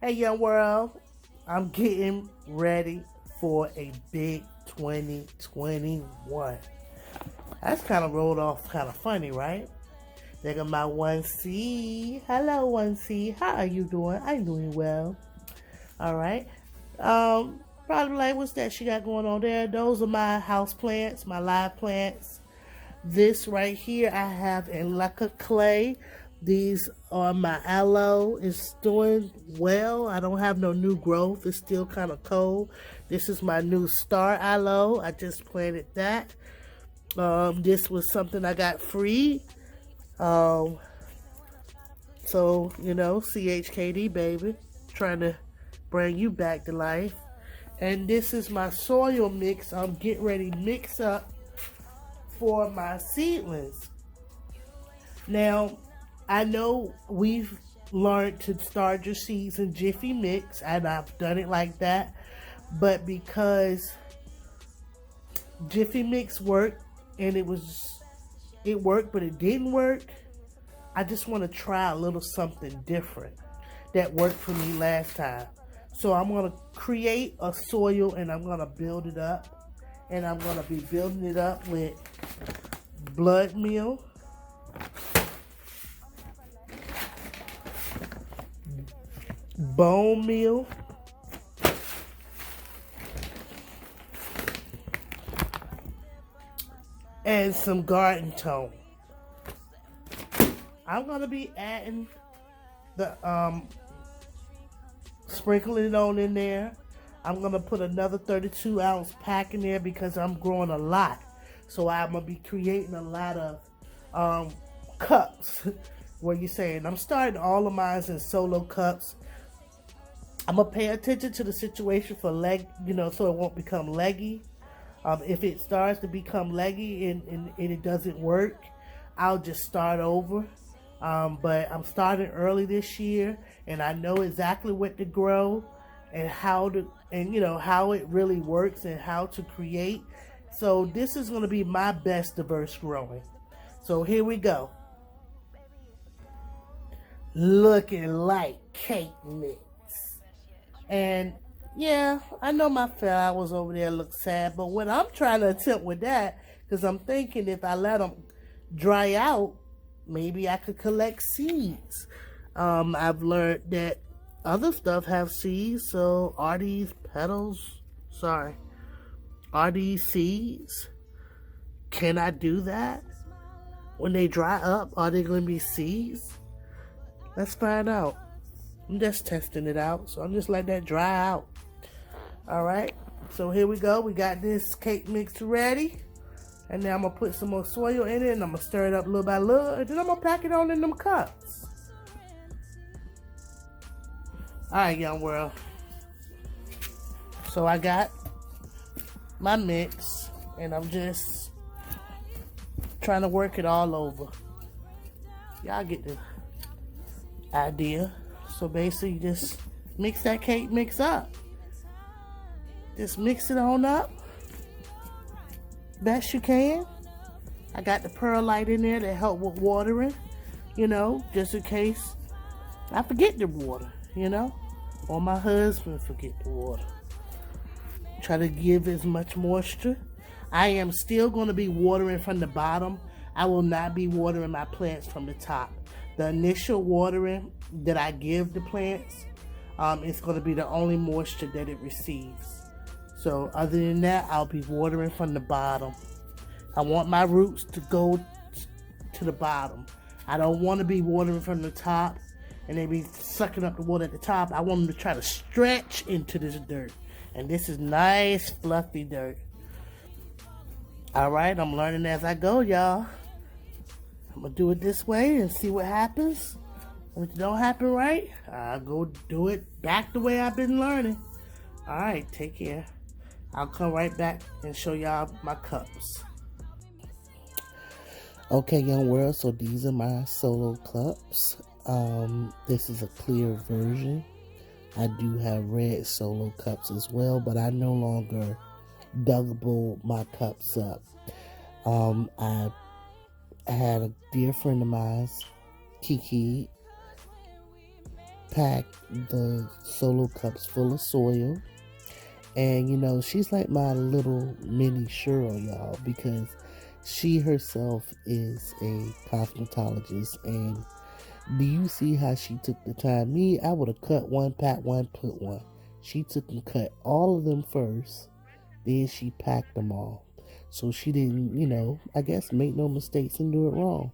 Hey, young world, I'm getting ready for a big 2021. That's kind of rolled off kind of funny, right? There go my 1C. Hello, 1C. How are you doing? I'm doing well. All right. Probably like, what's that she got going on there? Those are my house plants, my live plants. This right here I have in lacquer clay. These are my aloe. It's doing well. I don't have no new growth. It's still kind of cold. This is my new star aloe. I just planted that. This was something I got free. Um, so, CHKD, baby. Trying to bring you back to life. And this is my soil mix. I'm getting ready to mix up for my seedlings. Now, I know we've learned to start your seeds in Jiffy Mix, and I've done it like that. But because Jiffy Mix worked, and it worked, but it didn't work, I just want to try a little something different that worked for me last time. So I'm going to create a soil, and I'm going to build it up. And I'm going to be building it up with blood meal, bone meal, and some garden tone. I'm going to be adding the sprinkling it on in there. I'm going to put another 32 ounce pack in there because I'm growing a lot. So I'm going to be creating a lot of cups. What you saying? I'm starting all of mine in solo cups. I'm going to pay attention to the situation for so it won't become leggy. If it starts to become leggy and it doesn't work, I'll just start over. But I'm starting early this year, and I know exactly what to grow and how it really works and how to create. So this is going to be my best diverse growing. So here we go. Looking like cake mix. And yeah, I know my flowers over there look sad, but what I'm trying to attempt with that, because I'm thinking if I let them dry out, maybe I could collect seeds. I've learned that other stuff have seeds, so are these seeds? Can I do that? When they dry up, are they going to be seeds? Let's find out. I'm just testing it out, so I'm just letting that dry out. All right, so here we go. We got this cake mix ready. And now I'm going to put some more soil in it, and I'm going to stir it up little by little, and then I'm going to pack it on in them cups. All right, young world. So I got my mix, and I'm just trying to work it all over. Y'all get the idea. So basically, just mix that cake mix up. Just mix it on up best you can. I got the perlite in there to help with watering, just in case I forget the water, or my husband forget the water. Try to give as much moisture. I am still going to be watering from the bottom. I will not be watering my plants from the top. The initial watering that I give the plants is going to be the only moisture that it receives. So other than that, I'll be watering from the bottom. I want my roots to go to the bottom. I don't want to be watering from the top and they be sucking up the water at the top. I want them to try to stretch into this dirt. And this is nice, fluffy dirt. All right, I'm learning as I go, y'all. I'm going to do it this way and see what happens. If it don't happen right, I'll go do it back the way I've been learning. All right, take care. I'll come right back and show y'all my cups. Okay, young world, so these are my solo cups. This is a clear version. I do have red solo cups as well, but I no longer double my cups up. I had a dear friend of mine, Kiki, pack the solo cups full of soil. And, you know, she's like my little mini Cheryl, y'all, because she herself is a cosmetologist. And do you see how she took the time? Me, I would have cut one, packed one, put one. She took and cut all of them first. Then she packed them all. So she didn't, you know, I guess make no mistakes and do it wrong.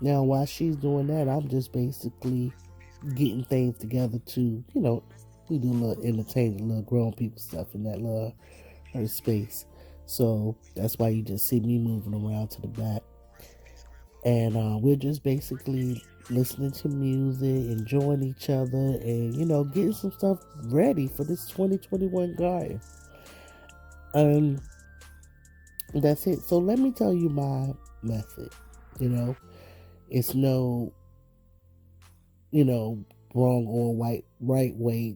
Now, while she's doing that, I'm just basically getting things together to, you know, we do a little entertaining, little grown people stuff in that little her space. So that's why you just see me moving around to the back. And we're just basically listening to music, enjoying each other, and, you know, getting some stuff ready for this 2021 garden. That's it. So let me tell you my method. You know, it's no, you know, wrong or right way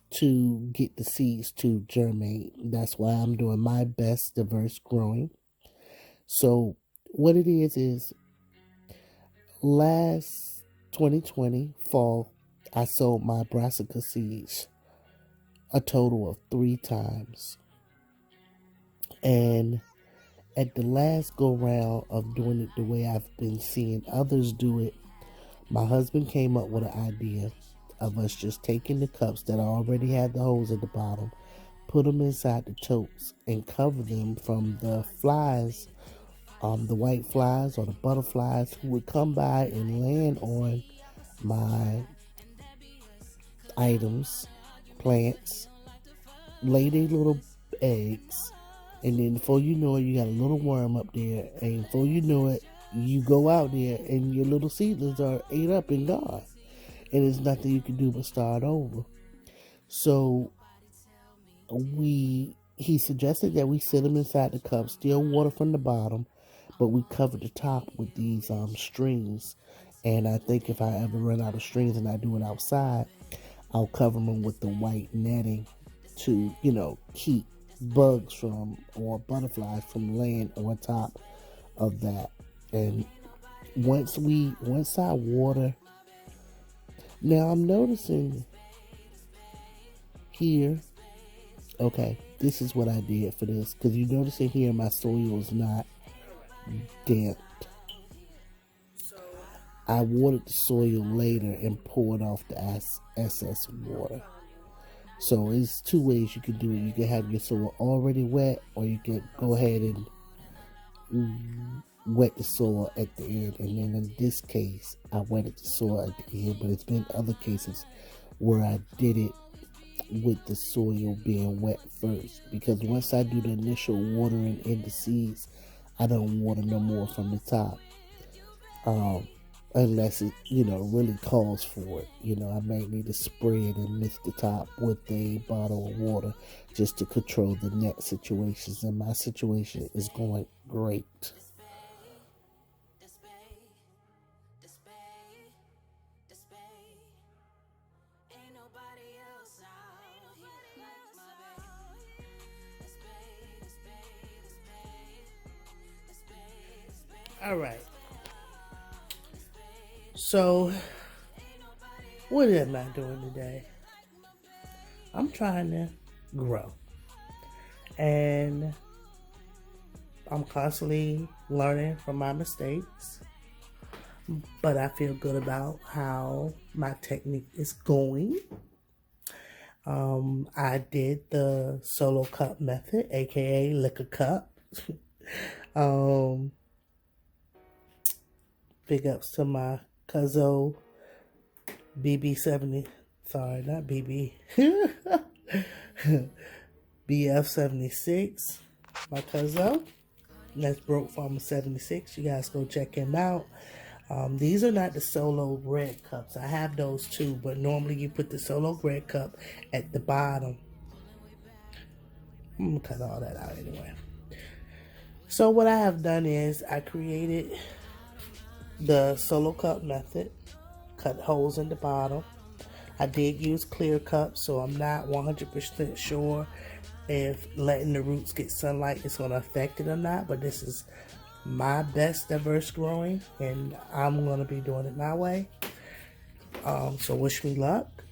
to get the seeds to germinate. That's why I'm doing my best diverse growing. So what it is last 2020 fall, I sowed my brassica seeds a total of 3 times. And at the last go round of doing it the way I've been seeing others do it, my husband came up with an idea of us just taking the cups that already had the holes at the bottom, put them inside the totes, and cover them from the flies, the white flies or the butterflies who would come by and land on my items, plants, lay their little eggs, and then before you know it, you got a little worm up there, and before you know it, you go out there and your little seedlings are ate up and gone. And there's nothing you can do but start over. So he suggested that we sit them inside the cup, still water from the bottom, but we cover the top with these strings. And I think if I ever run out of strings and I do it outside, I'll cover them with the white netting to, you know, keep bugs from or butterflies from laying on top of that. And once I water, now I'm noticing here, okay, this is what I did for this, because you notice in here my soil is not damp. I watered the soil later and poured off the excess water. So it's 2 ways you can do it. You can have your soil already wet, or you can go ahead and wet the soil at the end. And then in this case, I wetted the soil at the end, but it's been other cases where I did it with the soil being wet first, because once I do the initial watering in the seeds, I don't water no more from the top, unless it, you know, really calls for it. You know, I may need to spray it and mix the top with a bottle of water just to control the net situations, and my situation is going great. All right. So, what am I doing today? I'm trying to grow. And I'm constantly learning from my mistakes. But I feel good about how my technique is going. I did the solo cup method, aka lick a cup. Big ups to my cousin BB70. Sorry, not BB. BF76. My cousin. That's Broke Farmer 76. You guys go check him out. These are not the solo red cups. I have those too, but normally you put the solo red cup at the bottom. I'm gonna cut all that out anyway. So what I have done is I created the solo cup method, cut holes in the bottom. I did use clear cups, so I'm not 100% sure if letting the roots get sunlight is going to affect it or not, but this is my best diverse growing, and I'm going to be doing it my way. So wish me luck.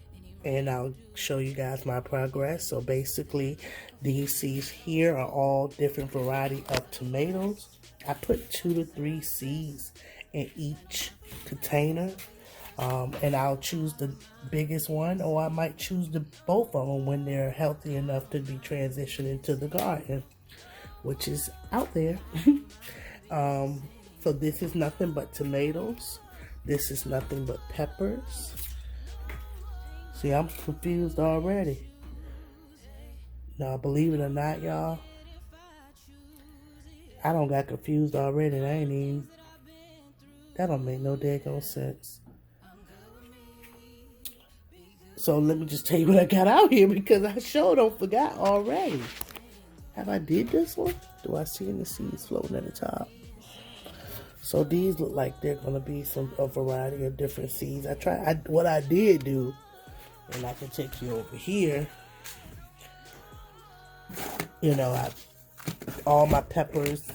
and I'll show you guys my progress. So basically, these seeds here are all different variety of tomatoes. I put 2 to 3 seeds in each container, and I'll choose the biggest one, or I might choose both of them when they're healthy enough to be transitioned into the garden, which is out there. So this is nothing but tomatoes. This is nothing but peppers. See, I'm confused already. Now, believe it or not, y'all, I don't got confused already. That don't make no daggone sense. So let me just tell you what I got out here, because I sure don't forgot already. Have I did this one? Do I see any seeds floating at the top? So these look like they're gonna be a variety of different seeds. What I did do, and I can take you over here. You know, all my peppers,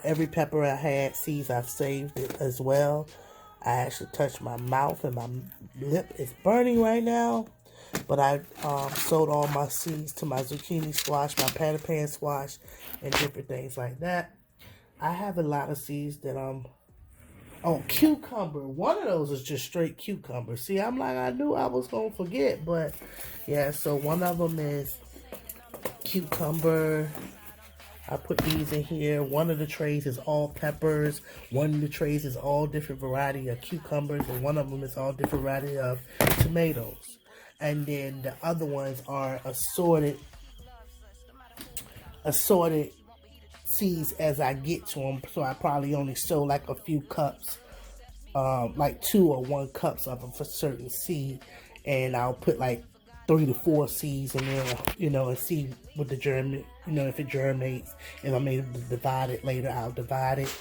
every pepper I had seeds, I've saved it as well. I actually touched my mouth, and my lip is burning right now. But I sowed all my seeds to my zucchini squash, my patty pan squash, and different things like that. I have a lot of seeds that oh, cucumber. One of those is just straight cucumber. See, I'm like, I knew I was going to forget, but yeah, so one of them is cucumber. I put these in here. One of the trays is all peppers. One of the trays is all different variety of cucumbers, and one of them is all different variety of tomatoes. And then the other ones are assorted seeds as I get to them. So I probably only sow like a few cups, like 2 or 1 cups of them for certain seed, and I'll put like 3 to 4 seeds in there, you know, and see what the germ, you know, if it germinates. If I'm able to divide it later, I'll divide it.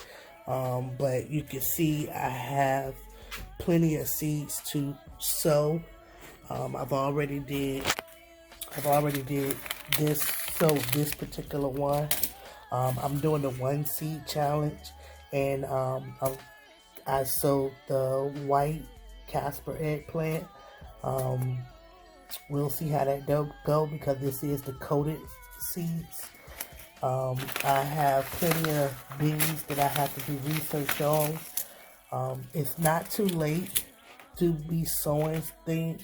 But you can see I have plenty of seeds to sow. I've already did this particular one. I'm doing the 1 seed challenge, and I sowed the white Casper eggplant. We'll see how that go, because this is the coated seeds. I have plenty of beans that I have to do research on. It's not too late to be sowing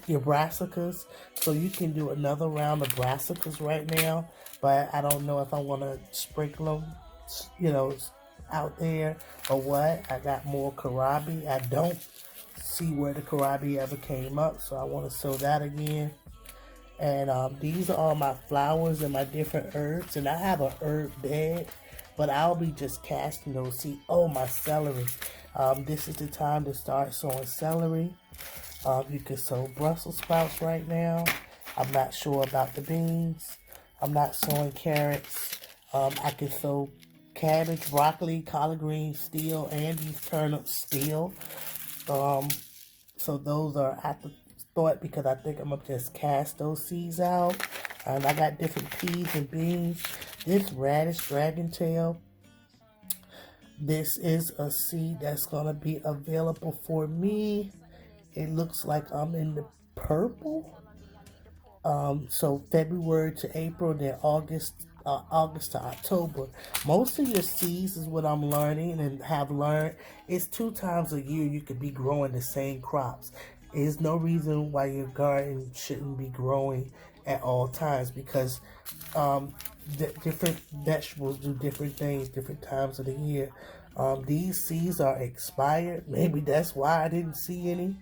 your brassicas, so you can do another round of brassicas right now, but I don't know if I want to sprinkle them, you know, out there or what. I got more kohlrabi. I don't see where the kohlrabi ever came up, so I want to sow that again. And these are all my flowers and my different herbs, and I have a herb bed, but I'll be just casting those seeds. Oh, my celery. This is the time to start sowing celery. You can sow Brussels sprouts right now. I'm not sure about the beans. I'm not sowing carrots. I can sow cabbage, broccoli, collard greens still, and these turnips still. So those are at the thought, because I think I'm going to just cast those seeds out. And I got different peas and beans. This radish dragon tail, this is a seed that's going to be available for me. It looks like I'm in the purple. So February to April, then August to October. Most of your seeds is what I'm learning and have learned. It's 2 times a year you could be growing the same crops. There's no reason why your garden shouldn't be growing at all times, because different vegetables do different things different times of the year. These seeds are expired. Maybe that's why I didn't see any,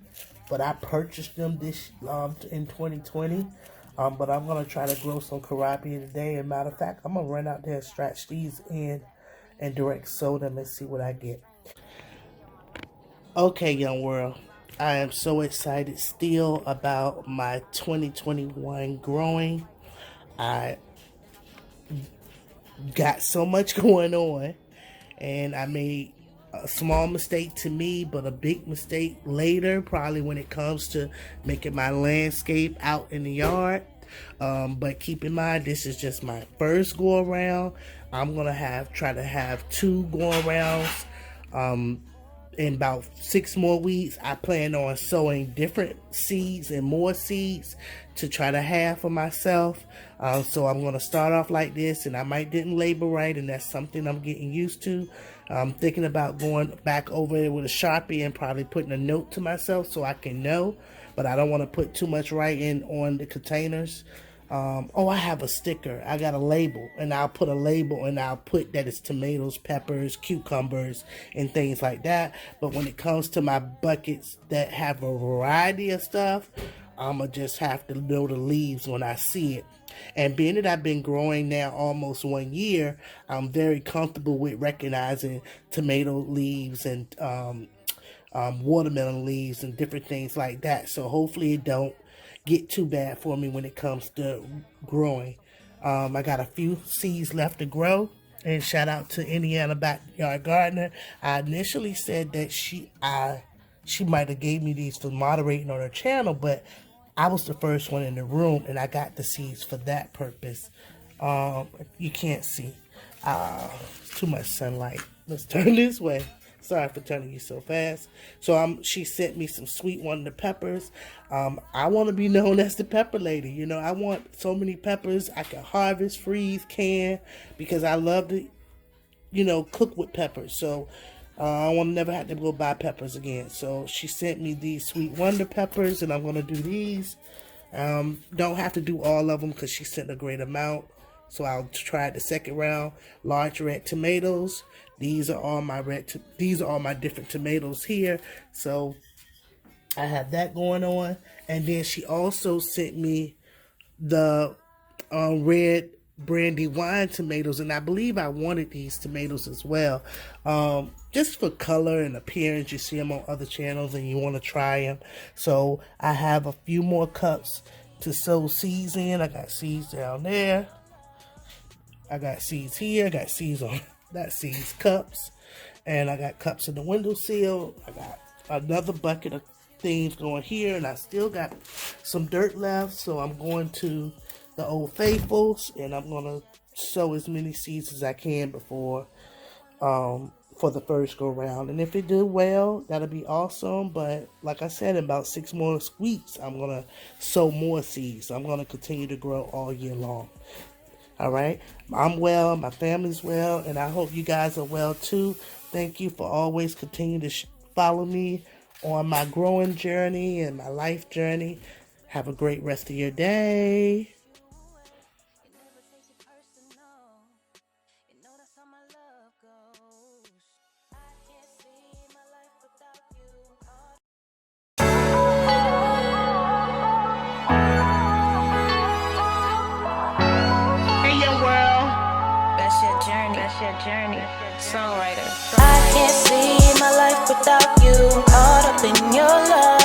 but I purchased them in 2020. But I'm going to try to grow some kohlrabi today. And matter of fact, I'm going to run out there and stretch these in and direct sow them and see what I get. Okay, Young World. I am so excited still about my 2021 growing. I got so much going on, and I made a small mistake to me, but a big mistake later, probably when it comes to making my landscape out in the yard. But keep in mind, this is just my first go around. I'm gonna try to have 2 go arounds in about 6 more weeks, I plan on sowing different seeds and more seeds to try to have for myself. So I'm going to start off like this, and I might didn't label right, and that's something I'm getting used to. I'm thinking about going back over it with a Sharpie and probably putting a note to myself so I can know, but I don't want to put too much writing on the containers. Oh, I have a sticker. I got a label, and I'll put a label, and I'll put that it's tomatoes, peppers, cucumbers, and things like that. But when it comes to my buckets that have a variety of stuff, I'ma just have to know the leaves when I see it. And being that I've been growing now almost 1 year, I'm very comfortable with recognizing tomato leaves and watermelon leaves and different things like that. So hopefully it don't get too bad for me when it comes to growing. I got a few seeds left to grow, and shout out to Indiana Backyard Gardener. I initially said that she might have gave me these for moderating on her channel, but I was the first one in the room, and I got the seeds for that purpose. You can't see. Too much sunlight. Let's turn this way. Sorry for turning you so fast. So she sent me some sweet wonder peppers. I want to be known as the pepper lady. You know, I want so many peppers I can harvest, freeze, can, because I love to, you know, cook with peppers. So I want to never have to go buy peppers again. So she sent me these sweet wonder peppers, and I'm going to do these. Don't have to do all of them because she sent a great amount. So I'll try the second round. Large red tomatoes. These are all my different tomatoes here. So I have that going on. And then she also sent me the red brandy wine tomatoes, and I believe I wanted these tomatoes as well, just for color and appearance. You see them on other channels and you want to try them. So I have a few more cups to sow seeds in. I got seeds down there, I got seeds here, I got seeds on that seeds cups, and I got cups in the windowsill. I got another bucket of things going here, and I still got some dirt left, so I'm going to the Old Faithfuls, and I'm gonna sow as many seeds as I can before for the first go round. And if it do well, that'll be awesome. But like I said, in about 6 more weeks, I'm gonna sow more seeds. I'm gonna continue to grow all year long. All right, I'm well, my family's well, and I hope you guys are well too. Thank you for always continuing to follow me on my growing journey and my life journey. Have a great rest of your day. Hey, Youngworld. That's your journey. That's your journey. Sungwryter. I can't see my life without you. Caught up in your love.